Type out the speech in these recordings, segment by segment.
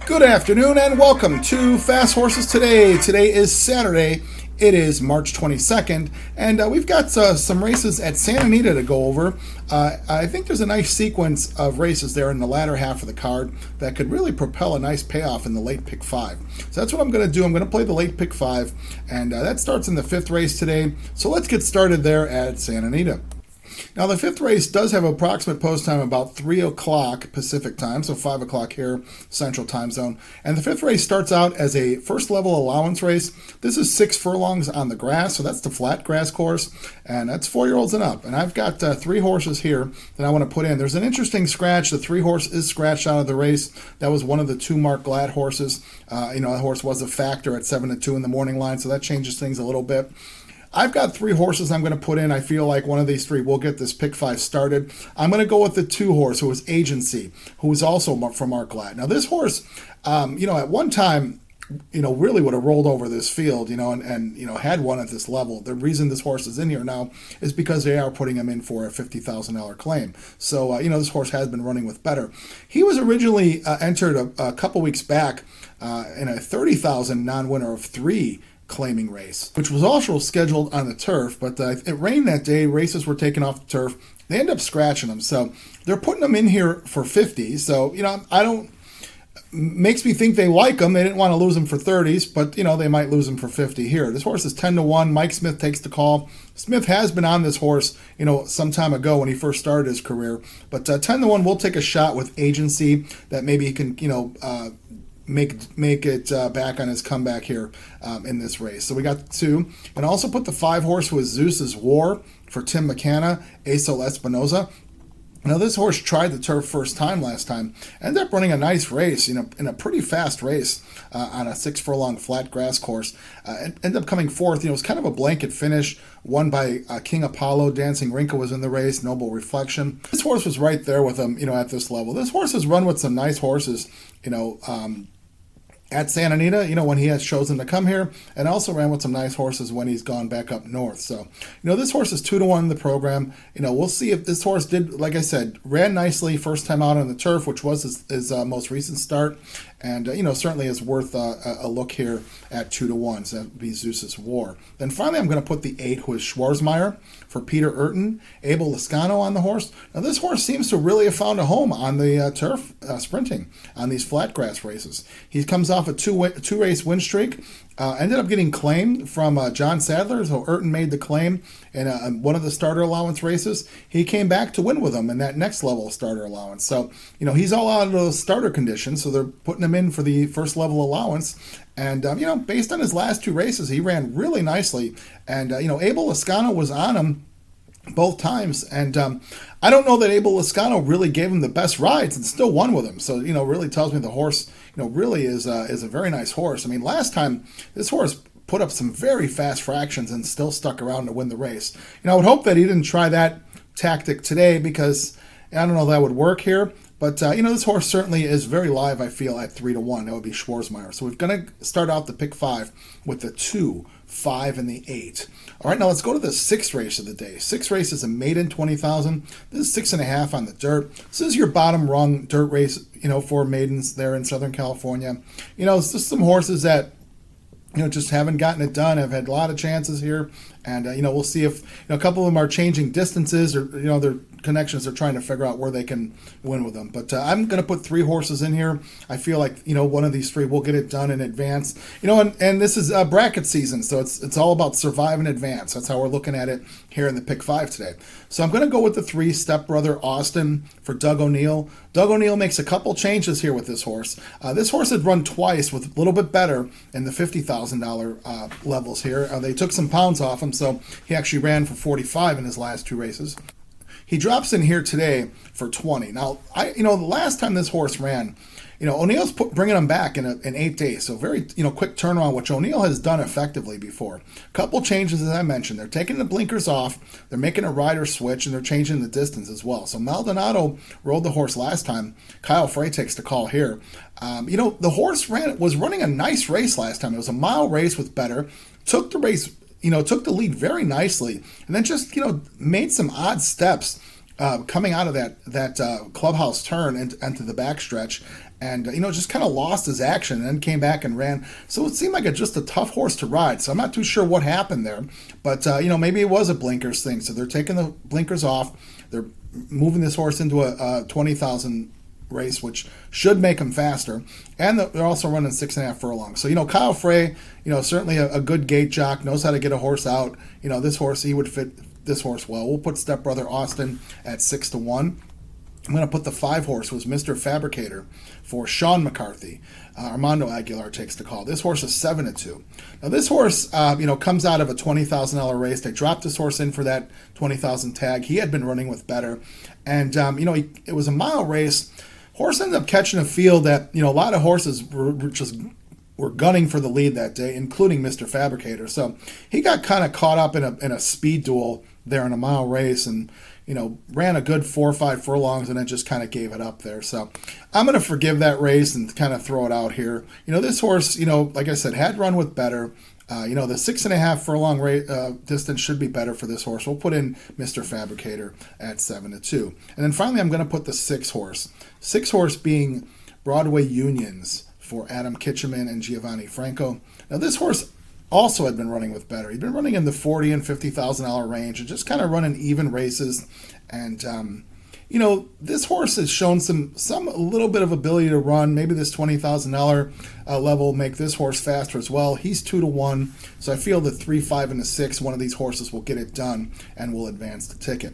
Good afternoon and welcome to Fast Horses Today. Today is Saturday. It is March 22nd, and we've got some races at Santa Anita to go over. I think there's a nice sequence of races there in the latter half of the card that could really propel a nice payoff in the late pick 5. So that's what I'm going to do. I'm going to play the late pick 5, and that starts in the 5th race today. So let's get started there at Santa Anita. Now, the 5th race does have approximate post time about 3 o'clock Pacific time, so 5 o'clock here, Central Time Zone. And the 5th race starts out as a first level allowance race. This is 6 furlongs on the grass, so that's the flat grass course, and that's 4-year-olds and up. And I've got 3 horses here that I want to put in. There's an interesting scratch. The 3 horse is scratched out of the race. That was one of the 2 Mark Glad horses. That horse was a factor at 7-2 in the morning line, so that changes things a little bit. I've got 3 horses I'm going to put in. I feel like one of these 3 will get this pick 5 started. I'm going to go with the 2 horse, who is Agency, who is also from Mark Glad. Now, this horse, at one time, really would have rolled over this field, and had won at this level. The reason this horse is in here now is because they are putting him in for a $50,000 claim. So, this horse has been running with better. He was originally entered a couple weeks back in a $30,000 non-winner of 3 claiming race, which was also scheduled on the turf, but it rained that day. Races were taken off the turf. They end up scratching them, so they're putting them in here for 50. So makes me think they like them. They didn't want to lose them for 30s, but they might lose them for 50 here. This horse is 10-1. Mike Smith takes the call. Smith has been on this horse, some time ago when he first started his career, but 10-1 will take a shot with Agency that maybe he can make it back on his comeback here in this race. So we got 2. And also put the 5 horse with Zeus's War for Tim McCanna, Aso Espinoza. Now, this horse tried the turf first time last time. Ended up running a nice race, in a pretty fast race on a 6 furlong flat grass course. Ended up coming 4th. It was kind of a blanket finish, won by King Apollo. Dancing Rinka was in the race. Noble Reflection. This horse was right there with him, at this level. This horse has run with some nice horses, at Santa Anita, when he has chosen to come here, and also ran with some nice horses when he's gone back up north. So, this horse is 2-1 in the program. We'll see if this horse did, like I said, ran nicely first time out on the turf, which was his most recent start. And, certainly is worth a look here at 2-1. So that would be Zeus's War. Then finally, I'm going to put the 8, who is Schwarzmeyer for Peter Urton. Abel Lascano on the horse. Now, this horse seems to really have found a home on the turf sprinting on these flat grass races. He comes off a 2-race win streak. Ended up getting claimed from John Sadler, so Urton made the claim in one of the starter allowance races. He came back to win with him in that next level starter allowance. So, he's all out of those starter conditions, so they're putting him in for the first level allowance. And, based on his last 2 races, he ran really nicely. And, Abel Lascano was on him both times. And I don't know that Abel Lascano really gave him the best rides and still won with him. So, really tells me the horse, really is a very nice horse. I mean, last time this horse put up some very fast fractions and still stuck around to win the race. I would hope that he didn't try that tactic today, because I don't know if that would work here. But, this horse certainly is very live, I feel, at 3-1. That would be Schwarzmeyer. So we're going to start out the pick 5 with the 2, 5, and the 8. All right, now let's go to the 6th race of the day. 6th race is a maiden 20,000. This is 6.5 on the dirt. This is your bottom rung dirt race, for maidens there in Southern California. It's just some horses that, just haven't gotten it done. Have had a lot of chances here. And, we'll see if a couple of them are changing distances, or, their connections are trying to figure out where they can win with them. But I'm going to put 3 horses in here. I feel like, one of these 3 will get it done in advance. And this is bracket season, so it's all about survive in advance. That's how we're looking at it here in the pick 5 today. So I'm going to go with the 3, Stepbrother Austin for Doug O'Neill. Doug O'Neill makes a couple changes here with this horse. This horse had run twice with a little bit better in the $50,000 levels here. They took some pounds off him, so he actually ran for 45 in his last 2 races. He drops in here today for 20. Now, the last time this horse ran, O'Neill's bringing him back in 8 days. So very, quick turnaround, which O'Neill has done effectively before. Couple changes, as I mentioned. They're taking the blinkers off. They're making a rider switch, and they're changing the distance as well. So Maldonado rode the horse last time. Kyle Frey takes the call here. The horse was running a nice race last time. It was a mile race with better. Took the race, took the lead very nicely, and then just, made some odd steps coming out of that clubhouse turn into the backstretch. and just kind of lost his action and then came back and ran. So it seemed like just a tough horse to ride. So I'm not too sure what happened there, but maybe it was a blinkers thing. So they're taking the blinkers off. They're moving this horse into a 20,000 race, which should make him faster, and they're also running 6.5 furlongs. So Kyle Frey, certainly a good gate jock, knows how to get a horse out. This horse, he would fit this horse well. We'll put stepbrother Austin at 6-1. I'm going to put the 5 horse, was Mr. Fabricator, for Sean McCarthy. Armando Aguilar takes the call. This horse is 7-2. Now this horse, comes out of a $20,000 race. They dropped this horse in for that 20,000 tag. He had been running with better, and it was a mile race. Horse ended up catching a field that a lot of horses were gunning for the lead that day, including Mr. Fabricator. So he got kind of caught up in a speed duel there in a mile race, and ran a good 4 or 5 furlongs and then just kind of gave it up there. So I'm going to forgive that race and kind of throw it out here. This horse, like I said, had run with better. The 6.5 furlong distance should be better for this horse. We'll put in Mr. Fabricator at 7-2. And then finally, I'm going to put the 6 horse. 6 horse being Broadway Unions for Adam Kitcheman and Giovanni Franco. Now this horse also had been running with better. He'd been running in the $40,000 and $50,000 range and just kind of running even races. And, this horse has shown some a little bit of ability to run. Maybe this $20,000 level will make this horse faster as well. He's 2-1. So I feel the 3, 5, and the 6, one of these horses will get it done and will advance the ticket.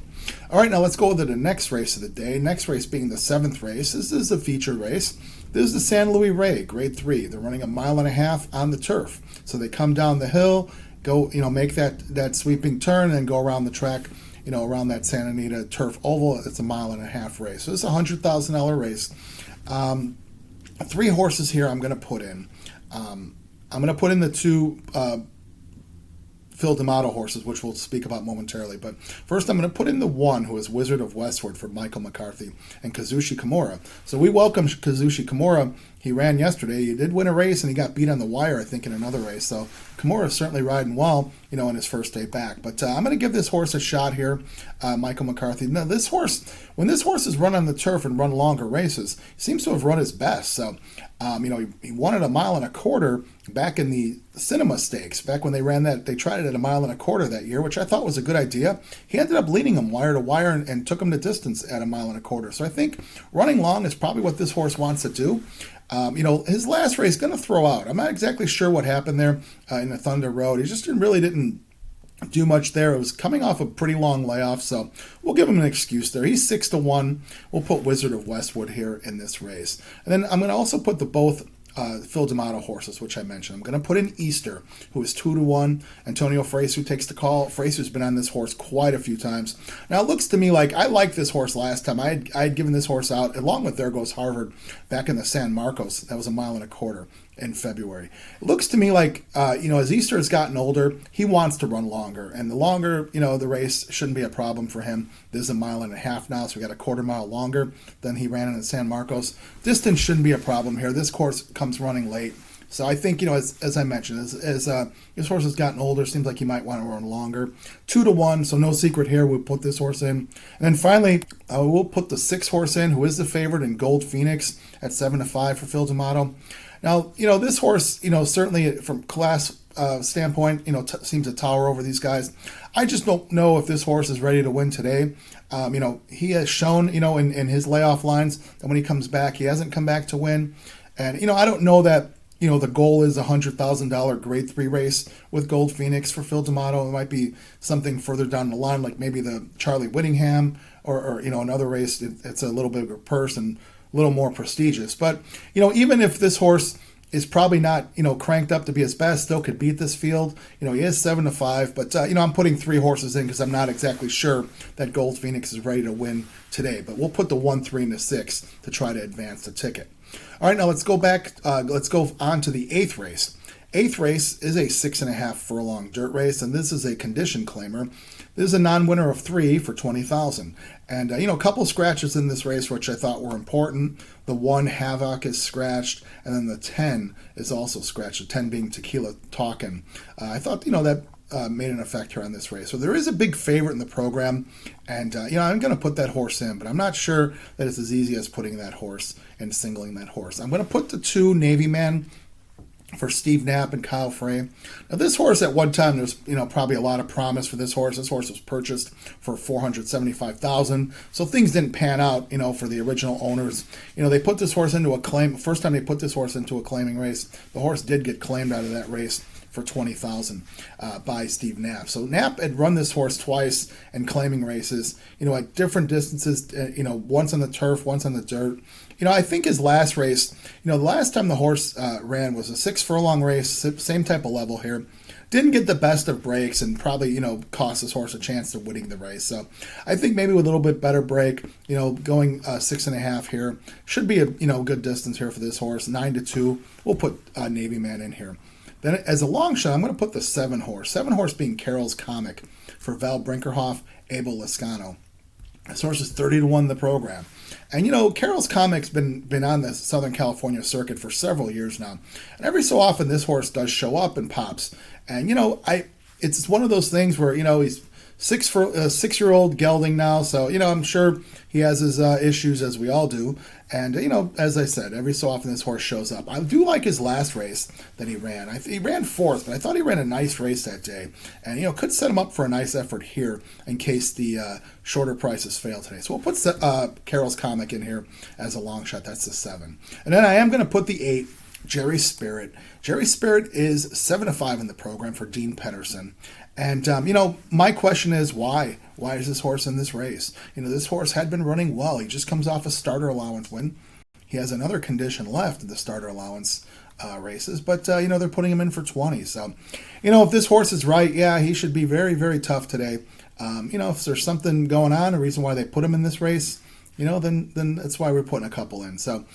All right, now let's go to the next race of the day. Next race being the 7th race. This is a feature race. This is the San Luis Rey, Grade 3. They're running 1.5 miles on the turf. So they come down the hill, go, make that sweeping turn, and then go around the track, around that Santa Anita turf oval. It's 1.5 mile race. So it's a $100,000 race. 3 horses here I'm going to put in. I'm going to put in the 2 Phil D'Amato horses, which we'll speak about momentarily. But first, I'm going to put in the 1 who is Wizard of Westwood for Michael McCarthy and Kazushi Kimura. So we welcome Kazushi Kimura. He ran yesterday. He did win a race, and he got beat on the wire, I think, in another race. So Kimura is certainly riding well, in his first day back. But I'm going to give this horse a shot here, Michael McCarthy. Now, this horse, when this horse has run on the turf and run longer races, he seems to have run his best. So, he won at 1.25 miles back in the Cinema Stakes, back when they ran that. They tried it at 1.25 miles that year, which I thought was a good idea. He ended up leading him wire to wire and took him the distance at 1.25 miles. So I think running long is probably what this horse wants to do. His last race going to throw out. I'm not exactly sure what happened there in the Thunder Road. He just really didn't do much there. It was coming off a pretty long layoff, so we'll give him an excuse there. He's 6-1. We'll put Wizard of Westwood here in this race. And then I'm going to also put the both Phil D'Amato horses, which I mentioned. I'm going to put in Easter, who is 2-1. Antonio Fraser takes the call. Fraser's been on this horse quite a few times. Now, it looks to me like I liked this horse last time. I had given this horse out, along with There Goes Harvard, back in the San Marcos. That was 1.25 miles in February. It looks to me like, as Easter has gotten older, he wants to run longer. And the longer, the race shouldn't be a problem for him. This is 1.5 miles now, so we got a 1/4 mile longer than he ran in the San Marcos. Distance shouldn't be a problem here. This course comes running late. So I think, as I mentioned, as this horse has gotten older, seems like he might want to run longer. 2-1, so no secret here. We'll put this horse in. And then finally, we'll put the 6 horse in, who is the favorite in Gold Phoenix at 7-5 for Phil D'Amato. Now, this horse, certainly from class standpoint, seems to tower over these guys. I just don't know if this horse is ready to win today. He has shown, in his layoff lines that when he comes back, he hasn't come back to win. And, I don't know that, the goal is a $100,000 Grade 3 race with Gold Phoenix for Phil D'Amato. It might be something further down the line, like maybe the Charlie Whittingham or another race. It's a little bigger purse and a little more prestigious. But, even if this horse is probably not, cranked up to be his best, still could beat this field. He is 7-5, but, I'm putting 3 horses in because I'm not exactly sure that Gold Phoenix is ready to win today. But we'll put the 1, 3, and the 6 to try to advance the ticket. All right, now let's go back. Let's go on to the 8th race. 8th race is a 6.5 furlong dirt race, and this is a condition claimer. This is a non-winner of 3 for $20,000. And, a couple scratches in this race, which I thought were important. The 1, Havoc, is scratched, and then the 10 is also scratched, the 10 being Tequila Talkin'. I thought, that made an effect here on this race. So there is a big favorite in the program, and I'm going to put that horse in, but I'm not sure that it's as easy as putting that horse and singling that horse. I'm going to put the 2 Navy Man for Steve Knapp and Kyle Frey. Now, this horse at one time, there's probably a lot of promise for this horse. This horse was purchased for $475,000, so things didn't pan out, for the original owners. They put this horse into a claim. First time they put this horse into a claiming race, the horse did get claimed out of that race for $20,000 by Steve Knapp. So Knapp had run this horse twice in claiming races, at different distances, once on the turf, once on the dirt. I think his last race, the last time the horse ran was a 6 furlong race, same type of level here. Didn't get the best of breaks and probably, cost this horse a chance of winning the race. So I think maybe with a little bit better break, going 6.5 here, should be a, good distance here for this horse. 9-2, we'll put Navy Man in here. Then as a long shot, I'm going to put the 7 horse. 7 horse being Carol's Comic for Val Brinkerhoff, Abel Lascano. This horse is 30-1 in the program. And, Carol's Comic's been on the Southern California circuit for several years now. And every so often, this horse does show up and pops. And, it's one of those things where, he's 6-year-old gelding now. So, I'm sure he has his issues, as we all do. And, as I said, every so often this horse shows up. I do like his last race that he ran. He ran 4th, but I thought he ran a nice race that day. And, could set him up for a nice effort here in case the shorter prices fail today. So we'll put Carol's Comic in here as a long shot. That's the 7. And then I am going to put the 8, Jerry Spirit. Jerry Spirit is 7-5 in the program for Dean Pedersen. And, my question is why? Why is this horse in this race? This horse had been running well. He just comes off a starter allowance win. He has another condition left in the starter allowance races, but, they're putting him in for 20. So, if this horse is right, yeah, he should be very, very tough today. If there's something going on, a reason why they put him in this race, then that's why we're putting a couple in. So,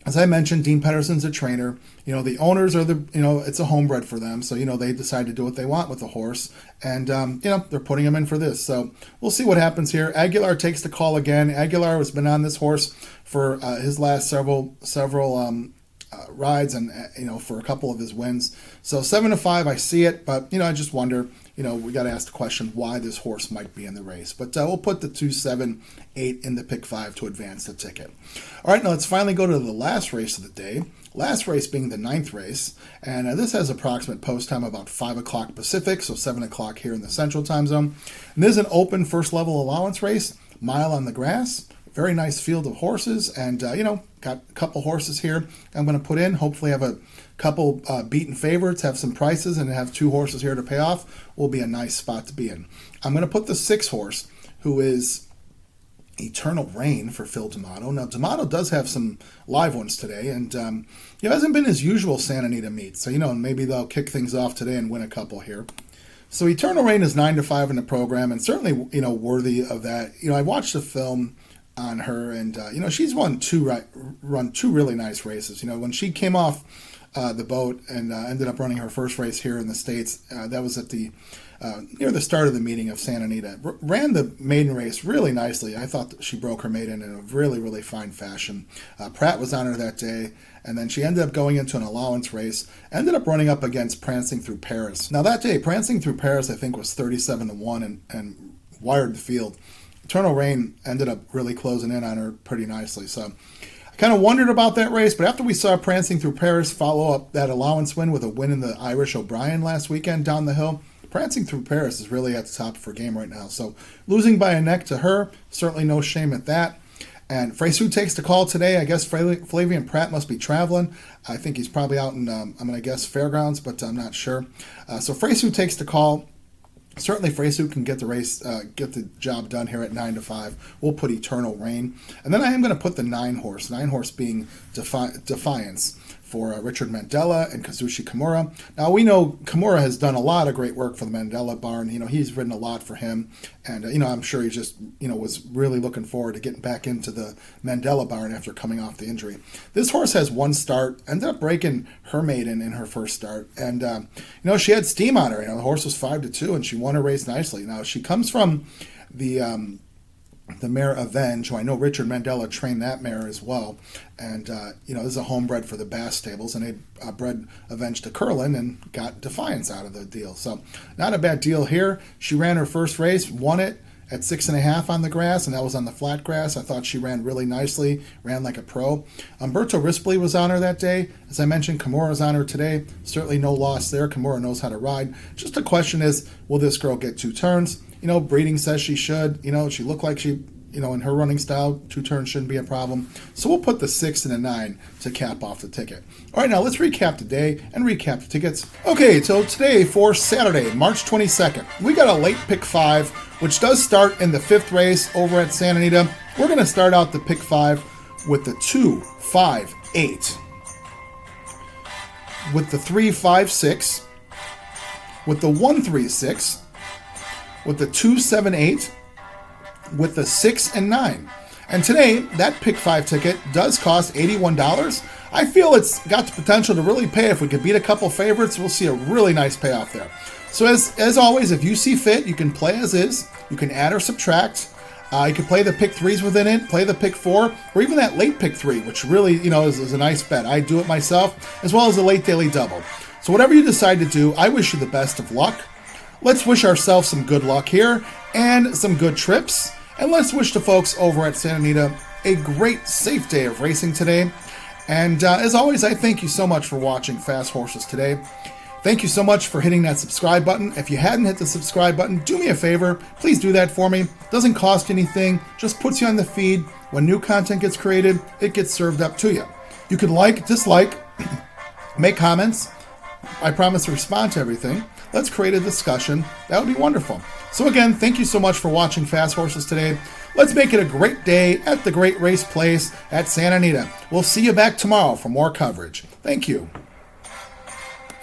as I mentioned, Dean Pedersen's a trainer. The owners are it's a homebred for them. So, they decide to do what they want with the horse. And, they're putting him in for this. So we'll see what happens here. Aguilar takes the call again. Aguilar has been on this horse for his last several rides and, for a couple of his wins. So 7-5, I see it. But, I just wonder, we got to ask the question why this horse might be in the race. But we'll put the 2, 7, 8 in the pick 5 to advance the ticket. All right, now let's finally go to the last race of the day. Last race being the 9th race. And this has approximate post time about 5 o'clock Pacific, so 7 o'clock here in the Central Time Zone. And this is an open first level allowance race, mile on the grass. Very nice field of horses. And, got a couple horses here I'm going to put in. Hopefully have a couple beaten favorites, have some prices, and have 2 horses here to pay off. Will be a nice spot to be in. I'm going to put the 6 horse, who is Eternal Rain for Phil D'Amato. Now, D'Amato does have some live ones today, and it hasn't been his usual Santa Anita meet. So, maybe they'll kick things off today and win a couple here. So Eternal Rain is 9-5 in the program, and certainly, worthy of that. I watched the film on her, and she's run two really nice races. When she came off the boat and ended up running her first race here in the States, that was at the near the start of the meeting of Santa Anita. Ran the maiden race really nicely. I thought that she broke her maiden in a really, really fine fashion. Pratt was on her that day, and then she ended up going into an allowance race, ended up running up against Prancing Through Paris. Now that day, Prancing Through Paris, I think, was 37-1 and wired the field. Eternal Rain ended up really closing in on her pretty nicely. So I kind of wondered about that race, but after we saw Prancing Through Paris follow up that allowance win with a win in the Irish O'Brien last weekend down the hill, Prancing Through Paris is really at the top of her game right now. So losing by a neck to her, certainly no shame at that. And Freysu takes the call today. I guess Flavian Pratt must be traveling. I think he's probably out in, I'm going to guess, Fairgrounds, but I'm not sure. So Freysu takes the call. Certainly Freysu can get the race, get the job done here at 9-5. We'll put Eternal Rain. And then I am going to put the 9 horse being Defiance for Richard Mandela and Kazushi Kimura. Now, we know Kimura has done a lot of great work for the Mandela barn. He's ridden a lot for him. And, I'm sure he just, was really looking forward to getting back into the Mandela barn after coming off the injury. This horse has 1 start, ended up breaking her maiden in her first start. And, she had steam on her. The horse was 5-2, and she won her race nicely. Now, she comes from the the mare Avenge, who I know Richard Mandela trained that mare as well. And, this is a homebred for the Bass stables, and they bred Avenge to Curlin and got Defiance out of the deal. So not a bad deal here. She ran her first race, won it at 6.5 on the grass, and that was on the flat grass. I thought she ran really nicely, ran like a pro. Umberto Rispoli was on her that day. As I mentioned, Kimura's on her today. Certainly no loss there. Kimura knows how to ride. Just a question is, will this girl get 2 turns? Breeding says she should. She looked like she, in her running style, 2 turns shouldn't be a problem. So we'll put the 6 and a 9 to cap off the ticket. All right, now let's recap the day and recap the tickets. Okay, so today for Saturday, March 22nd, we got a late pick 5, which does start in the 5th race over at Santa Anita. We're going to start out the pick 5 with the 2, 5, 8, with the 3, 5, 6, with the 1, 3, 6, with the 2, 7, 8, with the 6 and 9. And today, that pick 5 ticket does cost $81. I feel it's got the potential to really pay. If we could beat a couple favorites, we'll see a really nice payoff there. So as always, if you see fit, you can play as is. You can add or subtract. You can play the pick 3s within it, play the pick 4, or even that late pick 3, which really, is a nice bet. I do it myself, as well as the late daily double. So whatever you decide to do, I wish you the best of luck. Let's wish ourselves some good luck here and some good trips. And let's wish the folks over at Santa Anita a great, safe day of racing today. And as always, I thank you so much for watching Fast Horses today. Thank you so much for hitting that subscribe button. If you hadn't hit the subscribe button, do me a favor. Please do that for me. It doesn't cost anything. Just puts you on the feed. When new content gets created, it gets served up to you. You can like, dislike, make comments. I promise to respond to everything. Let's create a discussion. That would be wonderful. So again, thank you so much for watching Fast Horses today. Let's make it a great day at the Great Race Place at Santa Anita. We'll see you back tomorrow for more coverage. Thank you.